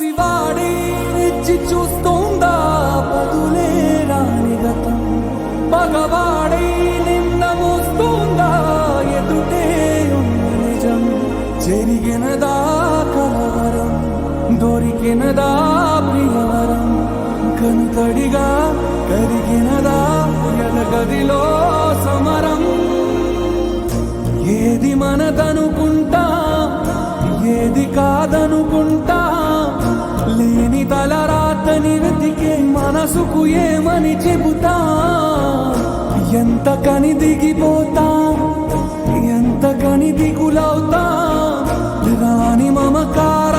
వాడి రెచ్చి చూస్తోందా బదులే రాని గతం పగవాడై నిన్న మోస్తోందా ఎదుటే ఉన్న నిజం జరిగినదా కలవరం దొరికినదా ప్రియవరం కనుతడిగా కరిగినదా ఎదగదిలో సమరం ఏది మనదనుకుంటా ఏది కాదనుకుంటా లేని తలరాతని వెతికే మనసుకు ఏమని చెబుతా ఎంత కని దిగిపోతా ఎంత కని దిగులవుతా రాని మమకార